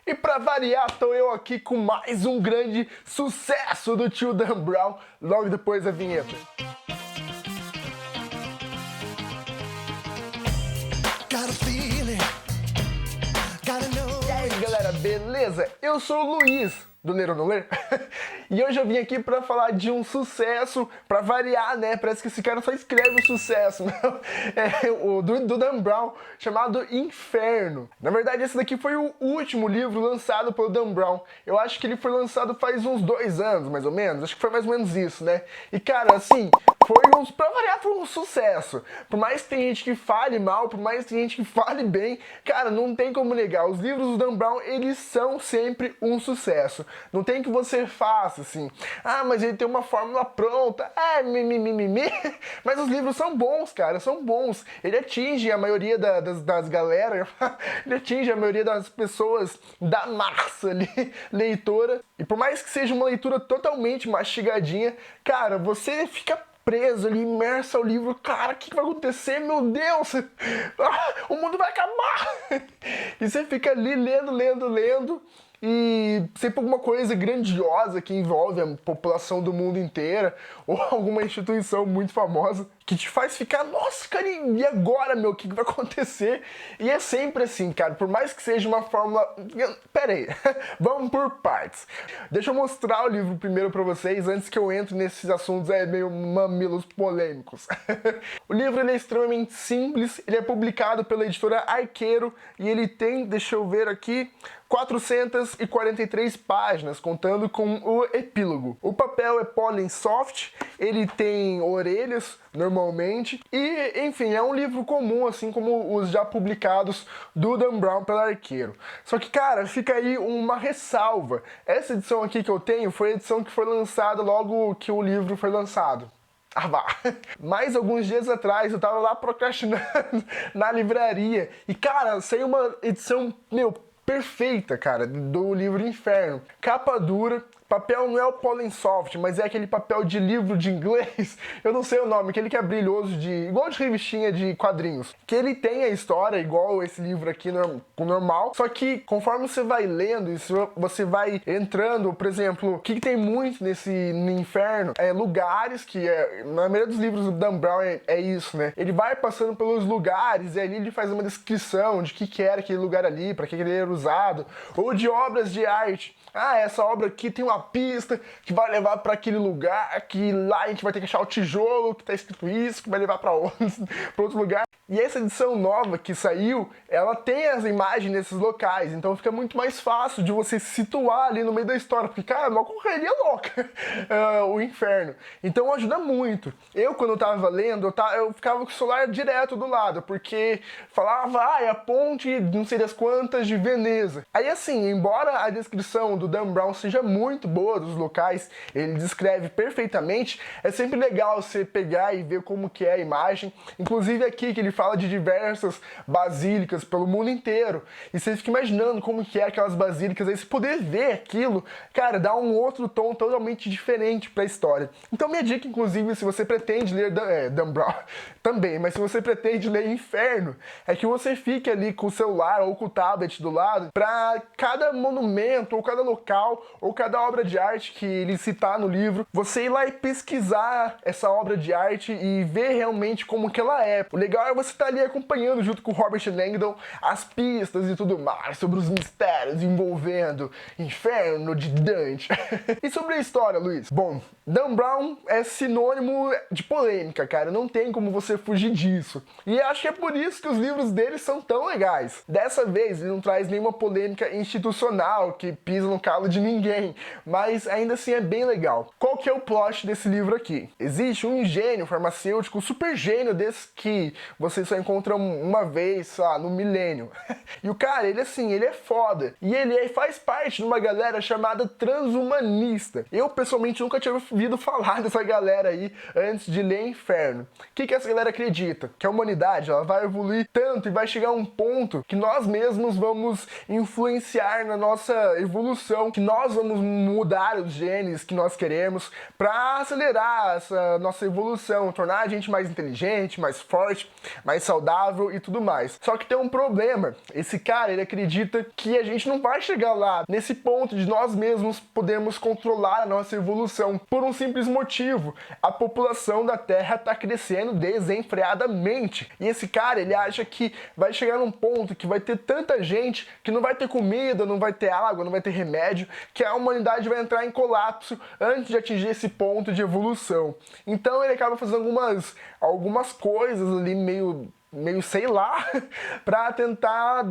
E pra variar, tô eu aqui com mais um grande sucesso do tio Dan Brown, logo depois da vinheta. E aí galera, beleza? Eu sou o Luiz, do Ler ou Não Ler, e hoje eu vim aqui pra falar de um sucesso, pra variar, né? Parece que esse cara só escreve o sucesso, não? É o do Dan Brown, chamado Inferno. Na verdade, esse daqui foi o último livro lançado pelo Dan Brown. Eu acho que ele foi lançado faz uns 2 anos, mais ou menos. Acho que foi mais ou menos isso, né? E cara, assim, pra variar, foi um sucesso. Por mais que tem gente que fale mal, por mais que tem gente que fale bem, cara, não tem como negar. Os livros do Dan Brown, eles são sempre um sucesso. Não tem que você faça assim, mas ele tem uma fórmula pronta, mas os livros são bons, cara, são bons. Ele atinge a maioria das galera, ele atinge a maioria das pessoas da massa ali, leitora. E por mais que seja uma leitura totalmente mastigadinha, cara, você fica preso ali, imerso ao livro. Cara, o que vai acontecer? Meu Deus! O mundo vai acabar! E você fica ali lendo, e sempre alguma coisa grandiosa que envolve a população do mundo inteira, ou alguma instituição muito famosa, que te faz ficar, nossa, cara, e agora, meu, o que vai acontecer? E é sempre assim, cara, por mais que seja uma fórmula... Pera aí, vamos por partes. Deixa eu mostrar o livro primeiro pra vocês, antes que eu entre nesses assuntos meio mamilos polêmicos. O livro, ele é extremamente simples, ele é publicado pela editora Arqueiro, e ele tem, deixa eu ver aqui, 443 páginas, contando com o epílogo. O papel é pólen soft, ele tem orelhas, normalmente, e, enfim, é um livro comum, assim como os já publicados do Dan Brown pela Arqueiro. Só que, cara, fica aí uma ressalva. Essa edição aqui que eu tenho foi a edição que foi lançada logo que o livro foi lançado. Vá. Mais alguns dias atrás eu tava lá procrastinando na livraria e, cara, saiu uma edição, perfeita, cara, do livro Inferno. Capa dura, papel não é o pólen soft, mas é aquele papel de livro de inglês, eu não sei o nome, aquele que é brilhoso, igual de revistinha de quadrinhos. Que ele tem a história igual esse livro aqui normal, só que conforme você vai lendo, você vai entrando, por exemplo, o que tem muito no Inferno é lugares que, na maioria dos livros do Dan Brown é isso, né? Ele vai passando pelos lugares e ali ele faz uma descrição de que era aquele lugar ali, para que ele era usado, ou de obras de arte. Essa obra aqui tem uma pista que vai levar para aquele lugar, que lá a gente vai ter que achar o tijolo que tá escrito isso, que vai levar para outro lugar. E essa edição nova que saiu, ela tem as imagens nesses locais, então fica muito mais fácil de você se situar ali no meio da história, porque, cara, é uma correria louca, o Inferno. Então ajuda muito. Quando eu tava lendo, eu ficava com o celular direto do lado, porque falava, é a ponte não sei das quantas de Veneza. Aí assim, embora a descrição do Dan Brown seja muito boa dos locais, ele descreve perfeitamente, é sempre legal você pegar e ver como que é a imagem. Inclusive aqui que ele fala de diversas basílicas pelo mundo inteiro, e você fica imaginando como que é aquelas basílicas, aí você poder ver aquilo, cara, dá um outro tom totalmente diferente pra história. Então minha dica, inclusive, se você pretende ler Dan Brown também, mas se você pretende ler Inferno, é que você fique ali com o celular ou com o tablet do lado, pra cada monumento, ou cada local, ou cada obra de arte que ele citar no livro, você ir lá e pesquisar essa obra de arte e ver realmente como que ela é. O legal é você estar ali acompanhando junto com o Robert Langdon as pistas e tudo mais sobre os mistérios envolvendo Inferno de Dante. E sobre a história, Luiz? Bom, Dan Brown é sinônimo de polêmica, cara, não tem como você fugir disso. E acho que é por isso que os livros dele são tão legais. Dessa vez ele não traz nenhuma polêmica institucional que pisa no calo de ninguém, mas ainda assim é bem legal. Qual que é o plot desse livro aqui? Existe um gênio farmacêutico, super gênio desse que você só encontra uma vez, sei lá, no milênio. E o cara, ele é foda. E ele faz parte de uma galera chamada transhumanista. Eu, pessoalmente, nunca tinha ouvido falar dessa galera aí antes de ler Inferno. O que essa galera galera acredita que a humanidade ela vai evoluir tanto e vai chegar a um ponto que nós mesmos vamos influenciar na nossa evolução, que nós vamos mudar os genes que nós queremos para acelerar essa nossa evolução, tornar a gente mais inteligente, mais forte, mais saudável e tudo mais. Só que tem um problema. Esse cara, ele acredita que a gente não vai chegar lá nesse ponto de nós mesmos podemos controlar a nossa evolução por um simples motivo. A população da Terra está crescendo desenfreadamente. E esse cara, ele acha que vai chegar num ponto que vai ter tanta gente que não vai ter comida, não vai ter água, não vai ter remédio, que a humanidade vai entrar em colapso antes de atingir esse ponto de evolução. Então ele acaba fazendo algumas coisas ali meio sei lá, pra tentar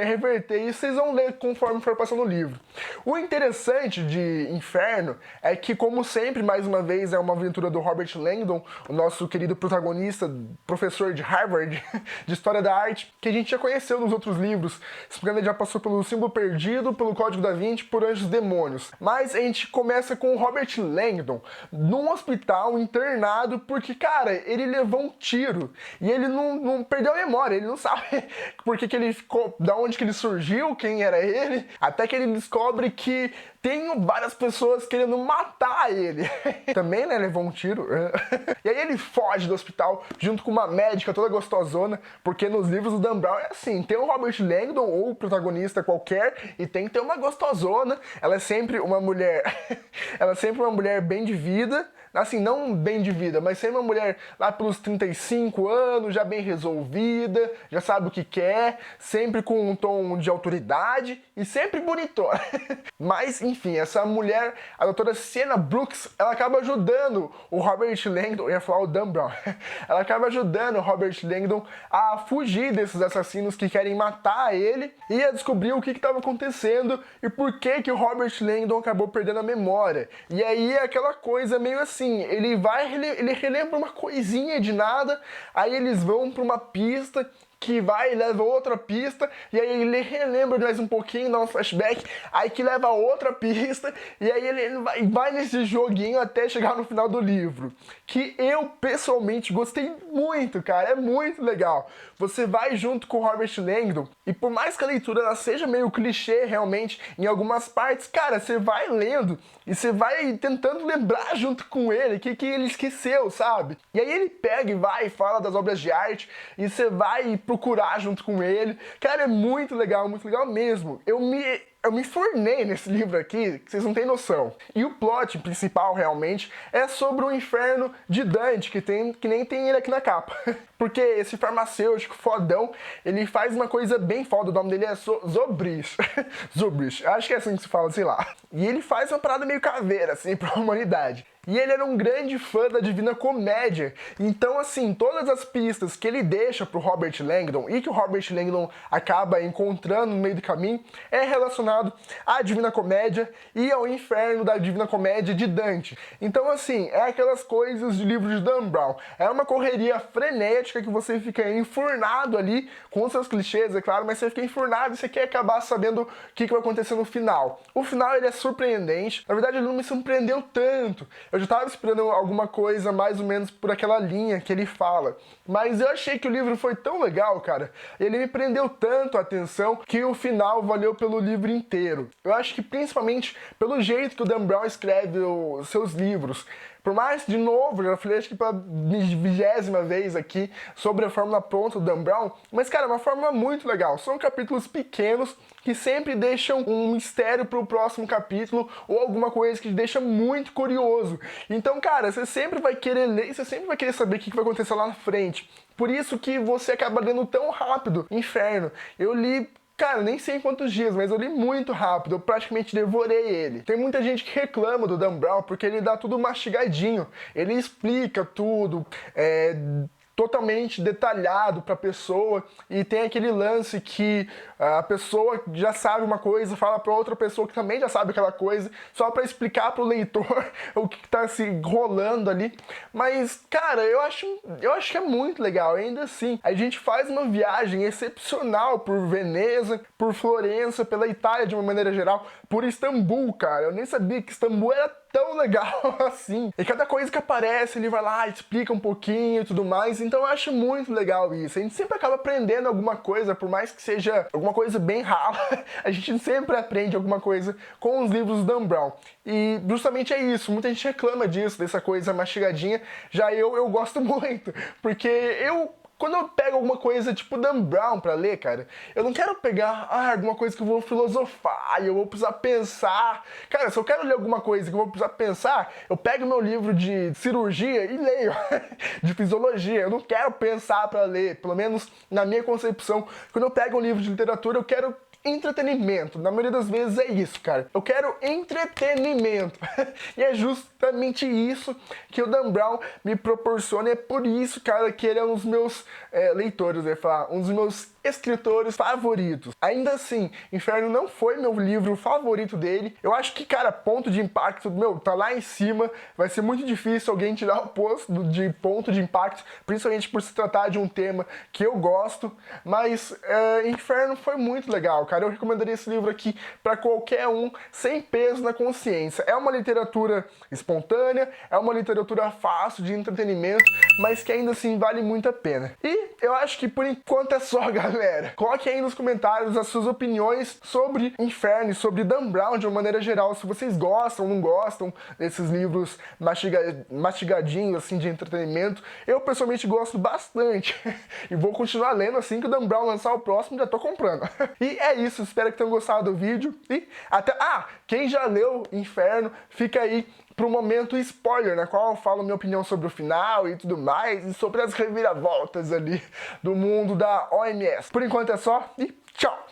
reverter isso. Vocês vão ler conforme for passando o livro. O interessante de Inferno é que, como sempre, mais uma vez, é uma aventura do Robert Langdon, o nosso querido protagonista, professor de Harvard, de História da Arte, que a gente já conheceu nos outros livros. Esse programa já passou pelo Símbolo Perdido, pelo Código da Vinci, por Anjos e Demônios. Mas a gente começa com o Robert Langdon, num hospital, internado, porque, cara, ele levou um tiro, e ele não perdeu a memória, ele não sabe porque que ele ficou, da onde que ele surgiu, quem era ele, até que ele descobre que tem várias pessoas querendo matar ele. Também, né, levou um tiro. E aí ele foge do hospital junto com uma médica toda gostosona, porque nos livros do Dan Brown é assim, tem o Robert Langdon ou o protagonista qualquer e tem que ter uma gostosona. Ela é sempre uma mulher, ela é sempre uma mulher bem de vida, assim, não bem de vida, mas sempre uma mulher lá pelos 35 anos, já bem resolvida, já sabe o que quer, sempre com um tom de autoridade e sempre bonitona. Mas, enfim, essa mulher, a doutora Sienna Brooks, ela acaba ajudando o Robert Langdon, eu ia falar o Dan Brown, ela acaba ajudando o Robert Langdon a fugir desses assassinos que querem matar ele e a descobrir o que estava acontecendo e por que o Robert Langdon acabou perdendo a memória. E aí é aquela coisa meio assim, ele relembra uma coisinha de nada, aí eles vão para uma pista que vai e leva outra pista, e aí ele relembra mais um pouquinho, dá um flashback, aí que leva outra pista, e aí ele vai nesse joguinho até chegar no final do livro, que eu pessoalmente gostei muito, cara, é muito legal. Você vai junto com o Robert Langdon, e por mais que a leitura ela seja meio clichê realmente, em algumas partes, cara, você vai lendo, e você vai tentando lembrar junto com ele, que ele esqueceu, sabe? E aí ele pega e vai e fala das obras de arte, e você vai procurar junto com ele. Cara, é muito legal mesmo. Eu me fornei nesse livro aqui, que vocês não têm noção. E o plot principal, realmente, é sobre o inferno de Dante, que nem tem ele aqui na capa. Porque esse farmacêutico fodão, ele faz uma coisa bem foda, o nome dele é Zobrist. Zobrist, acho que é assim que se fala, sei lá. E ele faz uma parada meio caveira, assim, pra humanidade. E ele era um grande fã da Divina Comédia. Então, assim, todas as pistas que ele deixa pro Robert Langdon e que o Robert Langdon acaba encontrando no meio do caminho é relacionado à Divina Comédia e ao inferno da Divina Comédia de Dante. Então, assim, é aquelas coisas de livro de Dan Brown. É uma correria frenética que você fica enfurnado ali, com seus clichês, é claro, mas você fica enfurnado e você quer acabar sabendo o que vai acontecer no final. O final, ele é surpreendente. Na verdade, ele não me surpreendeu tanto. Eu já estava esperando alguma coisa mais ou menos por aquela linha que ele fala. Mas eu achei que o livro foi tão legal, cara. Ele me prendeu tanto a atenção que o final valeu pelo livro inteiro. Eu acho que principalmente pelo jeito que o Dan Brown escreve os seus livros. Por mais, de novo, já falei acho que pela 20ª vez aqui sobre a fórmula pronta do Dan Brown, mas, cara, é uma fórmula muito legal. São capítulos pequenos que sempre deixam um mistério pro próximo capítulo ou alguma coisa que te deixa muito curioso. Então, cara, você sempre vai querer ler, você sempre vai querer saber o que vai acontecer lá na frente. Por isso que você acaba lendo tão rápido Inferno. Eu li... Cara, nem sei em quantos dias, mas eu li muito rápido, eu praticamente devorei ele. Tem muita gente que reclama do Dan Brown porque ele dá tudo mastigadinho, ele explica tudo, totalmente detalhado para a pessoa, e tem aquele lance que a pessoa já sabe uma coisa, fala para outra pessoa que também já sabe aquela coisa, só para explicar para o leitor o que está se rolando ali. Mas, cara, eu acho que é muito legal. Ainda assim, a gente faz uma viagem excepcional por Veneza, por Florença, pela Itália de uma maneira geral, por Istambul, cara. Eu nem sabia que Istambul era tão legal assim. E cada coisa que aparece, ele vai lá, explica um pouquinho e tudo mais. Então eu acho muito legal isso. A gente sempre acaba aprendendo alguma coisa, por mais que seja alguma coisa bem rala, a gente sempre aprende alguma coisa com os livros do Dan Brown. E justamente é isso, muita gente reclama disso, dessa coisa mastigadinha. Já eu gosto muito, porque quando eu pego alguma coisa tipo Dan Brown pra ler, cara, eu não quero pegar alguma coisa que eu vou filosofar e eu vou precisar pensar. Cara, se eu quero ler alguma coisa que eu vou precisar pensar, eu pego meu livro de cirurgia e leio, de fisiologia. Eu não quero pensar pra ler, pelo menos na minha concepção. Quando eu pego um livro de literatura, eu quero entretenimento. Na maioria das vezes é isso, cara. Eu quero entretenimento. E é justamente isso que o Dan Brown me proporciona. E é por isso, cara, que ele é um dos meus leitores, eu ia falar, um dos meus escritores favoritos. Ainda assim, Inferno não foi meu livro favorito dele. Eu acho que, cara, ponto de impacto, tá lá em cima. Vai ser muito difícil alguém tirar o posto de ponto de impacto, principalmente por se tratar de um tema que eu gosto. Mas Inferno foi muito legal, cara. Eu recomendaria esse livro aqui para qualquer um, sem peso na consciência. É uma literatura espontânea, é uma literatura fácil de entretenimento, mas que ainda assim vale muito a pena. E eu acho que por enquanto é só, galera. Coloque aí nos comentários as suas opiniões sobre Inferno e sobre Dan Brown de uma maneira geral, se vocês gostam ou não gostam desses livros mastigadinhos, assim, de entretenimento. Eu pessoalmente gosto bastante e vou continuar lendo assim que o Dan Brown lançar o próximo, já tô comprando. E é isso, espero que tenham gostado do vídeo e até... quem já leu Inferno, fica aí pro momento spoiler, na qual eu falo minha opinião sobre o final e tudo mais, e sobre as reviravoltas ali do mundo da OMS. Por enquanto é só e tchau!